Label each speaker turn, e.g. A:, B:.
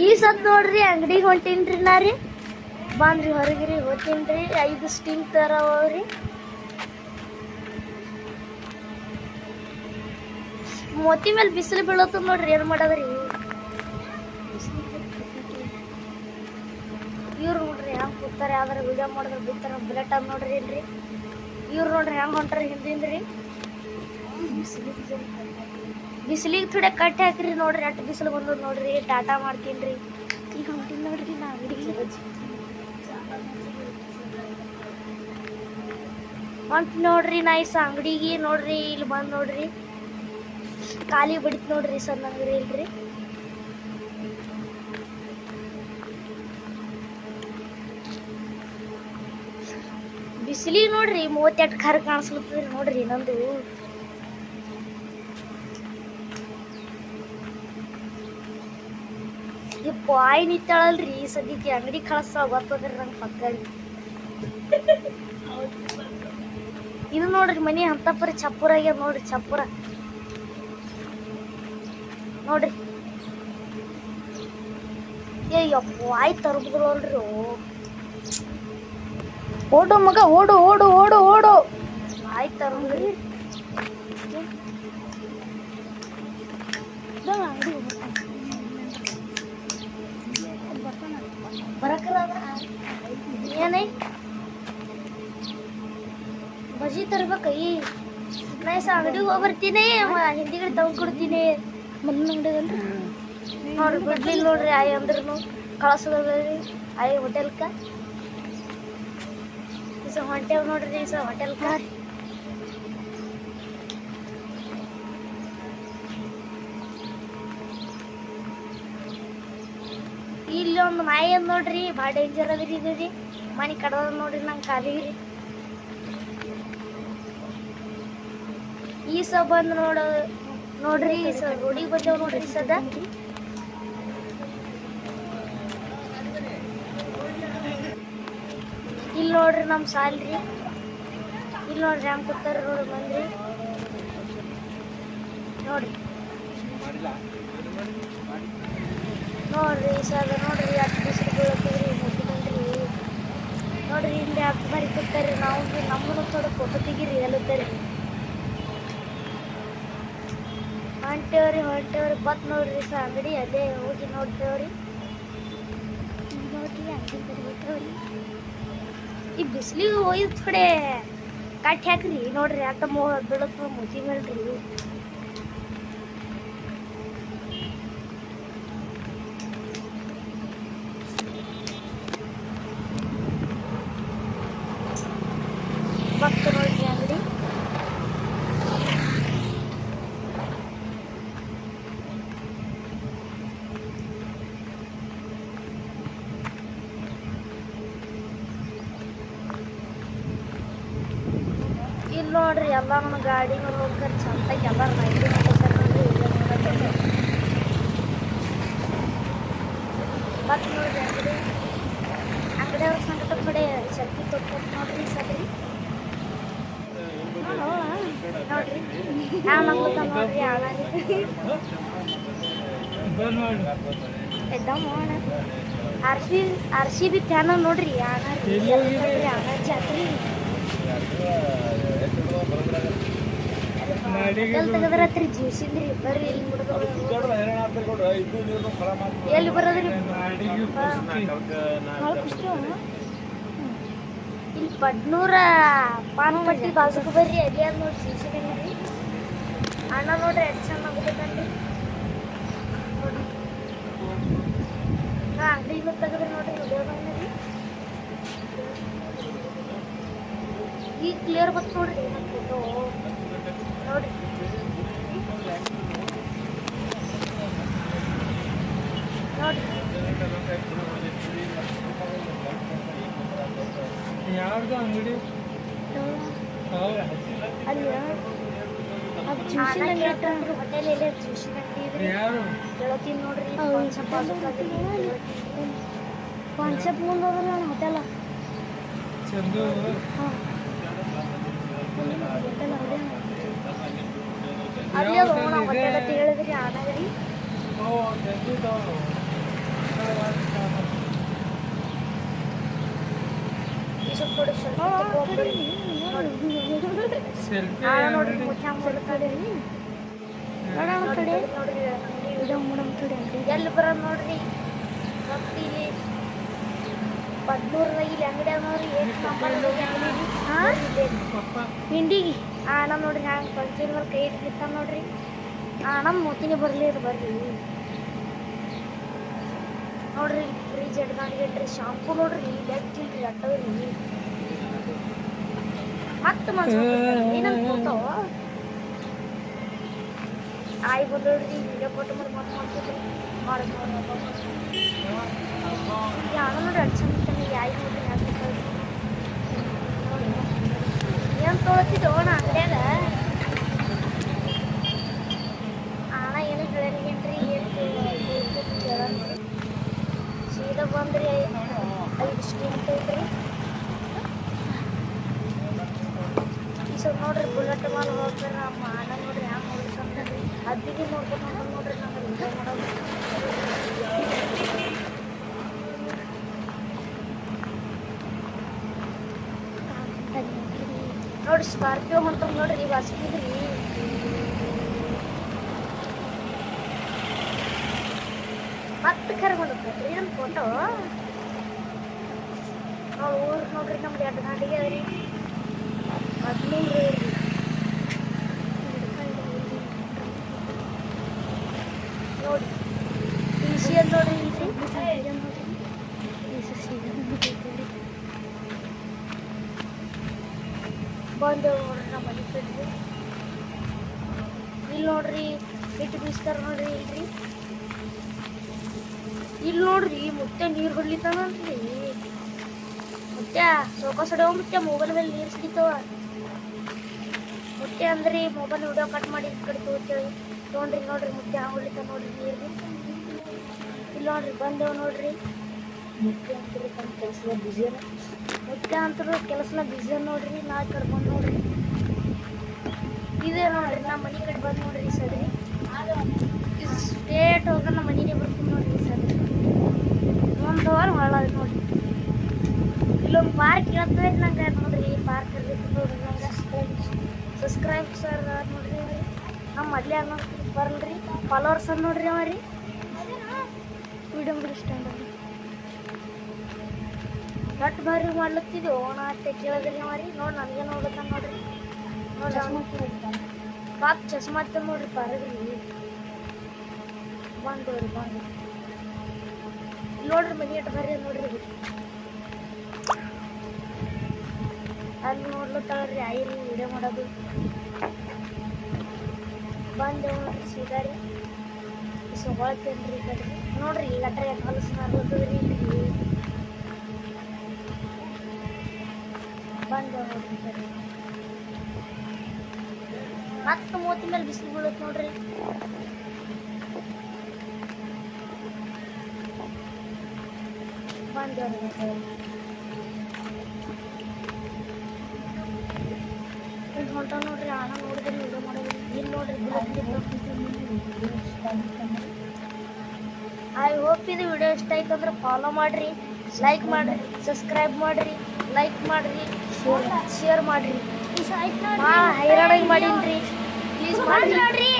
A: ಈ ಸತ್ ನೋಡ್ರಿ ಅಂಗಡಿಗೆ ಹೊಂಟೀನ್ರಿ ನಾ ರೀ ಬಂದ್ರಿ ಹೊರಗಿರಿ ಹೋಗ್ತೀನ್ರಿ 5 ಸ್ಟಿಂಗ್ ತರವ್ರಿ ಮೋತಿ ಮೇಲೆ ಬಿಸಿಲು ಬೀಳತ್ತದ ನೋಡ್ರಿ ಏನ್ ಮಾಡದ್ರಿ ಇವ್ರು ನೋಡ್ರಿ ಹೆಂಗ್ ಕೂತಾರೆ ಯಾವ್ದಾರ ವಿಡಿಯೋ ಮಾಡಿದ್ರೆ ಬಿಡ್ತಾರ ಬುಲೆಟ್ ಅದ್ ನೋಡ್ರಿ ಇಲ್ರಿ ಇವ್ರು ನೋಡ್ರಿ ಹೆಂಗ್ ಹೊಂಟ್ರಿ ಹಿಂದಿಂದ್ರಿ ಬಿಸಿಲಿಗೆ ಥೋಡೆ ಕಟ್ಟಿ ಹಾಕ್ರಿ ನೋಡ್ರಿ ಅಷ್ಟು ಬಿಸಿಲು ಬಂದದ ನೋಡ್ರಿ ಟಾಟಾ ಮಾಡ್ತೀನ್ರಿ ಈಗ ಹೊಂಟೀನಿ ನೋಡ್ರಿ ನಾ ಅಂಗಡಿಗೆ ಹೊಂಟ್ ನೋಡ್ರಿ ನಾ ಈ ಅಂಗಡಿಗೆ ನೋಡ್ರಿ ಇಲ್ಲಿ ಬಂದ್ ನೋಡ್ರಿ ಖಾಲಿ ಬಿಡಿತ್ ನೋಡ್ರಿ ಸರ್ ನಂಗ್ರಿ ಇಲ್ರಿ ಬಿಸಿಲಿಗೆ ನೋಡ್ರಿ 38 ಖಾರ ಕಾಣಿಸ್ಲತ್ತದ್ರಿ ನೋಡ್ರಿ ನಂದು ಈ ಪಾಯ್ ನಿಂತಾಳಲ್ರಿ ಸದ್ಯಕ್ಕೆ ಅಂಗಡಿ ಕಳಿಸ್ತಾಳ ಗೊತ್ತದ್ರಿ ನಂಗೆ ಪಕ್ಕ ಇದು ನೋಡ್ರಿ ಮನಿ ಅಂತಪರಿ ಚಪ್ಪರ ಆಗ್ಯದ ನೋಡ್ರಿ ಚಪ್ಪರ ನೋಡ್ರಿ ಏಯಪ್ಪ ಆಯ್ತು ತರಬದ್ರಲ್ರಿ ಓಡು ಮಗ ಓಡು ಓಡು ಓಡು ಓಡು ಆಯ್ತು ತರಬ್ರಿ ಬರಕಲ್ಲ ಏನೇ ಬಜಿ ತರ್ಬೇಕೈ ನಾ ಅಂಗಡಿಗೆ ಹೋಗಿ ಬರ್ತೀನಿ ಹಿಂದಿಗಡೆ ತಗೊಂಡ್ಕೊಡ್ತೀನಿ ಮಣ್ಣಿನ ಅಂಗಡಿಗಲ್ರಿ ನೋಡ್ರಿ ಬಿಡ್ಲಿಲ್ಲ ನೋಡ್ರಿ ಆಯ್ ಅಂದ್ರೂ ಕಳ್ಸೋದ್ರಿ ಆಯ್ ಹೋಟೆಲ್ಕ ಈ ಹೊಂಟೇವ್ ನೋಡ್ರಿ ಈ ಹೋಟೆಲ್ಕ ಇಲ್ಲಿ ಒಂದು ನಾಯಿ ಅದ್ ನೋಡ್ರಿ ಭಾಳ ಡೇಂಜರ್ ಅದ್ರಿ ಇದು ರೀ ಮನೆ ಕಡದ ನೋಡ್ರಿ ನಂಗೆ ಕಾಲಿಗ್ರಿ ಈ ಬಂದು ನೋಡ್ರಿ ರೋಡಿಗೆ ಬಂದೇವ್ ನೋಡ್ರಿ ಸದ ಇಲ್ಲಿ ನೋಡ್ರಿ ನಮ್ಮ ಸಾಲ್ರಿ ಇಲ್ಲಿ ನೋಡ್ರಿ ಹೆಂಗ್ ಕೂತಾರ ನೋಡ್ರಿ ಬಂದ್ರಿ ನೋಡ್ರಿ ನೋಡ್ರಿ ಸದ ನೋಡ್ರಿ ಅಷ್ಟು ಬಿಸಿಲು ಬೀಳತ್ತದ್ರಿ ಮುಗಿದ್ರಿ ನೋಡ್ರಿ ಇಲ್ಲಿ ಹತ್ತು ಬಾರಿ ಕೂತಾರ್ರಿ ನಾವು ನಮ್ಮನ್ನು ಥೋಡೆ ಫೋಟೋ ತೆಗೀರಿ ಎಲ್ಲತ್ತರಿ ಹೊಂಟೇವ್ರಿ ಬತ್ ನೋಡ್ರಿ ಅಂಗಡಿ ಅದೇ ಹೋಗಿ ನೋಡ್ತೇವ್ರಿ ನೋಡ್ರಿ ಅಂಗಡಿ ಬರ್ಬೇಕವ್ರಿ ಈ ಬಿಸಿಲಿಗೆ ಹೋಯ್ದು ಥೋಡೆ ಕಟ್ಟಿ ಹಾಕ್ರಿ ನೋಡ್ರಿ ಆಟ ಬೀಳತ್ತ ಮುಗಿ ಮೇಲ್ರಿ ಬತ್ ನೋಡ್ರಿ ಅಂಗಡಿ ಇಲ್ಲಿ ನೋಡ್ರಿ ಎಲ್ಲ ನನ್ನ ಗಾಡಿ ಹೋಗ್ತಾರೆ ಚಂದಾಗಿ ಎಲ್ಲಾರು ನೈಟ್ ನೋಡ್ತಾರೆ ನೋಡ್ರಿ ಮತ್ತೆ ನೋಡ್ರಿ ಅಂಗಡಿಯವ್ರ ಸಂಗಟ ಕಡೆ ಸೆಲ್ಫಿ ತೊಗೊಂಡು ನೋಡ್ರಿ ಸರಿ ನೋಡ್ರಿ ಯಾವ ಮಗ್ಲತ್ತ ನೋಡ್ರಿ ಆರ್ ಸಿ ಬಿ ಫ್ಯಾನ್ ನೋಡ್ರಿ ಅಣ್ಣ ಜಾತ್ರಿ ತೆಗದ್ರತ್ರಿ ಜ್ಯೂಸಿಂದ್ರಿ ಬರ್ರಿ ಎಲ್ಲಿ ಬರೋದ್ರಿ ಇಲ್ಲಿ ಪಡ್ನೂರ ಪಾನ್ಪಟ್ಟಿ ಬಾಜುಕು ಬರ್ರಿ ಅದೇ ಅದ್ ನೋಡಿ ಜ್ಯೂಸಿದ್ರಿ ಅಣ್ಣ ನೋಡ್ರಿ ಎಷ್ಟು ಚೆನ್ನಾಗಿ ನೋಡಿ ಅಂಗಡಿಯಿಂದ ತೆಗದ್ರಿ ನೋಡ್ರಿ ವಿಡಿಯೋ ಬಂದ್ರಿ ಈಗ ಕ್ಲಿಯರ್ ಬತ್ ನೋಡ್ರಿ ನನ್ನ ಫೋಟೋ ನೋಡ್ರಿ
B: ಯಾರ್ದು ಅಂಗಡಿ
A: ಅಲ್ಲಿ ಜ್ಯೂಸಿನ ಅಂಗಡಿ ಹೋಟೆಲ್ ಎಲ್ಲ ಜ್ಯೂಸಿನ ಅಂಗಡಿ ಇದ್ರಿ ಹೇಳ್ತೀನಿ ನೋಡ್ರಿ ಕಾನ್ಸೆಪ್ಟ್ ಮುಂದೆ ಹೋದ್ರೆ ನಾನು ಹೋಟೆಲ
B: ಚಂದು
A: ಹಾಂ ಹೋಟೆಲ್ ಅಲ್ಲಿ ಅದು ನಾವು ಹೋಟೆಲ್ ಅಂತ ಹೇಳಿದ್ರಿ ಆನಾಗ್ರಿ
B: ಸೆಲ್ಫಿ
A: ಆಳ ನೋಡ್ರಿ ಮುಖ್ಯ ಮಾಡ್ತಾರೆ ನೋಡೋಣ ಕಡೆ ಎಲ್ಲಿ ಬರೋದು ನೋಡ್ರಿ ಮತ್ತೆ ಇಲ್ಲಿ ಬದ್ನೂರಾಗ ಇಲ್ಲಿ ಅಂಗಡಿ ನೋಡ್ರಿ
B: ಪಪ್ಪ
A: ಹಿಂಡಿಗೆ ಅಣ್ಣ ನೋಡ್ರಿ ಹ್ಯಾಂಗ ಪಂಚರ್ ಮೇಲೆ ಕೈ ಇಟ್ಲಿತ್ತ ನೋಡ್ರಿ ಅಣ್ಣ ಮೂತಿನೇ ಬರ್ಲಿ ಬರ್ರಿ ನೋಡ್ರಿ ಫ್ರಿಜ್ ಎಡ್ಕೊಂಡಿಟ್ರಿ ಶಾಂಪೂ ನೋಡ್ರಿ ಲೆಟ್ಟಿಲ್ರಿ ಅಟ್ಟವ್ರಿ ಮತ್ತೆ ಏನಂತ ಫೋಟೋ ಆಯ್ ಬಂದೋಡ್ರಿ ವಿಡಿಯೋ ಫೋಟೋ ಮಾಡಿ ಮಾಡ್ತಿದ್ರಿ ಮಾಡೋದು ಯಾವ ನೋಡ್ರಿ ಅಡ್ ಚಂದ ಯಾಯ್ ನೋಡ್ರಿ ಹಾಕ್ಬೇಕು ಏನು ತೊಗೊಳ್ತಿದ್ದೋ ಅಣ್ಣ ಅಂಗಡ್ಯಾಗ ಅಣ್ಣ ಏನು ಹೇಳೇನ್ರಿ ಏನು ಕೇಳ ಸೀದಾ ಬಂದ್ರಿ 5 ಸ್ಟೀಮ್ ಐತ್ರಿ ಸೊ ನೋಡ್ರಿ ಬುಲೆಟ್ ಮಾಲ್ ಹೋಗ್ತಾರೆ ನಮ್ಮ ಅಣ್ಣ ನೋಡ್ರಿ ಹ್ಯಾಂಗ ನೋಡ್ರಿ ಅದ್ದಿಗೆ ನೋಡ್ಕೊಂಡು ನೋಡ್ರಿ ನಂಗೆ ವಿಡಿಯೋ ಮಾಡೋದು ನೋಡ್ರಿ ಸ್ಕಾರ್ಪಿಯೋ ಹೊಂಟ ನೋಡ್ರಿ ಬಸ್ಕಿದ್ರಿ ಮತ್ತೆ ಕರ್ಕೊಂಡ್ರಿ ನಮ್ಮ ಫೋಟೋ ನಾವು ಊರು ನೋಡ್ರಿ ನಮ್ದು 2 ಗಂಟೆಗೆ ಅದ್ರಿ 15 ನೋಡಿ ಟಿ ಅಂತ ನೋಡ್ರಿ ಬಂದು ನೋಡ್ರಿ ನಮ್ಮ ಮನೆ ಕಡೆ ಇಲ್ಲಿ ನೋಡ್ರಿ ಹಿಟ್ಟು ಬೀಸ್ತಾರ ನೋಡ್ರಿ ಇಲ್ಲಿ ನೋಡ್ರಿ ಮುತ್ತೆ ನೀರು ಹೊಡ್ಲಿತ್ತಾನಲ್ರಿ ಮುತ್ಯ ಸೋಕಾಸ್ ಹೊಡೆಯೋ ಮುತ್ಯ ಮೊಬೈಲ್ ಮೇಲೆ ನೀರು ಸಿಡಿತಾವ ಮುತ್ಯ ಅಂದ್ರಿ ಮೊಬೈಲ್ ವಿಡಿಯೋ ಕಟ್ ಮಾಡಿ ಕಡೆ ತೊಗೊಂಡ್ರಿ ನೋಡ್ರಿ ಮುತ್ಯ ಹೊಡ್ಲಿತ್ತ ನೋಡ್ರಿ ನೀರು ಇಲ್ಲಿ ನೋಡ್ರಿ ಬಂದೇವು ನೋಡ್ರಿ ಮುತ್ಯ ಅಂತಾರೆ ತಮ್ಮ ಕೆಲಸದ ಬಿಜಿ ಮುತ್ಯ ಅಂತರೂ ಕೆಲಸನ ಬಿಜಿ ನೋಡ್ರಿ ನಾ ಕಡೆ ಬಂದು ನೋಡ್ರಿ ಇದೇ ನೋಡ್ರಿ ನಮ್ಮ ಮನೆ ಕಡೆ ಬಂದು ನೋಡ್ರಿ ಸದ್ರಿ ಸ್ಟ್ರೇಟ್ ಹೋಗ ನಮ್ಮ ಮನೆನೇ ಬರ್ತೀನಿ ನೋಡ್ರಿ ಸದ್ರಿ ಒಂದು ವಾರ ಹಾಳಾದ ನೋಡ್ರಿ ಇಲ್ಲೊಂದು ಪಾರ್ಕ್ ಇರ್ತದೆ ನಂಗೆ ನೋಡ್ರಿ ಪಾರ್ಕ್ ಇರ್ಬೇಕು ನೋಡ್ರಿ ನಂಗೆ ಸಬ್ಸ್ಕ್ರೈಬ್ ಸರ್ ನೋಡ್ರಿ ನಮ್ಮ ಮೊದಲೇ ಬರಲ್ರಿ ಫಾಲೋವರ್ಸ್ ಅನ್ನ ನೋಡ್ರಿ ಅವ ರೀ ವಿಡಿಯೋ ಇಷ್ಟ ನಟ್ ಬಾರಿ ಮಾಡ್ಲತ್ತಿದ್ವಿ ಓಣ ಅತ್ತೆ ಕೇಳಿದ್ರಿ ಅವ ರೀ ನೋಡಿ ನನಗೆ ನೋಡ್ಲತ್ತ ನೋಡ್ರಿ ನೋಡಿ ಪಾಕ್ ಚಸ್ಮಾ ಹತ್ತ ನೋಡ್ರಿ ಪಾರಗ್ರಿ ಬಂದವ್ರಿ ಬಂದು ನೋಡ್ರಿ ಮನೆ ಇಟ್ಟು ಬರ್ರಿ ನೋಡ್ರಿ ಅಲ್ಲಿ ನೋಡ್ಲತ್ತಾಳ್ರಿ ಐರಿ ವಿಡಿಯೋ ಮಾಡೋದು ಬಂದೇವು ನೋಡ್ರಿ ಸೀದಾ ರೀ ಸೊಗೊಳ್ತೇನ್ರಿ ಕಡೆ ನೋಡ್ರಿ ಗಟ್ರೆ ಹೊಲಸು ಮಾಡ್ಲತ್ತದ್ರಿ ಬಂದೇವು ನೋಡ್ರಿ ಕಡೆ ಮತ್ತೆ ಮೂತಿ ಮೇಲೆ ಬಿಸಿಲು ಬೀಳುತ್ತೆ ನೋಡ್ರಿ ಬಂದೇವು ಹೊಂಟ ನೋಡ್ರಿ ಅಣ್ಣ ನೋಡಿದ್ರೆ ವಿಡಿಯೋ ಮಾಡೋದು ಇಲ್ಲಿ ನೋಡ್ರಿ ಐ ಹೋಪ್ ಇದು ವಿಡಿಯೋ ಇಷ್ಟ ಆಯ್ತು ಅಂದ್ರೆ ಫಾಲೋ ಮಾಡ್ರಿ ಲೈಕ್ ಮಾಡ್ರಿ ಸಬ್ಸ್ಕ್ರೈಬ್ ಮಾಡ್ರಿ ಲೈಕ್ ಮಾಡ್ರಿ ಶೇರ್ ಮಾಡ್ರಿ ಹೈರಾಣಾಗಿ ಮಾಡೀನ್ರಿ ಪ್ಲೀಸ್ ಮಾಡ್ರಿ ನೋಡ್ರಿ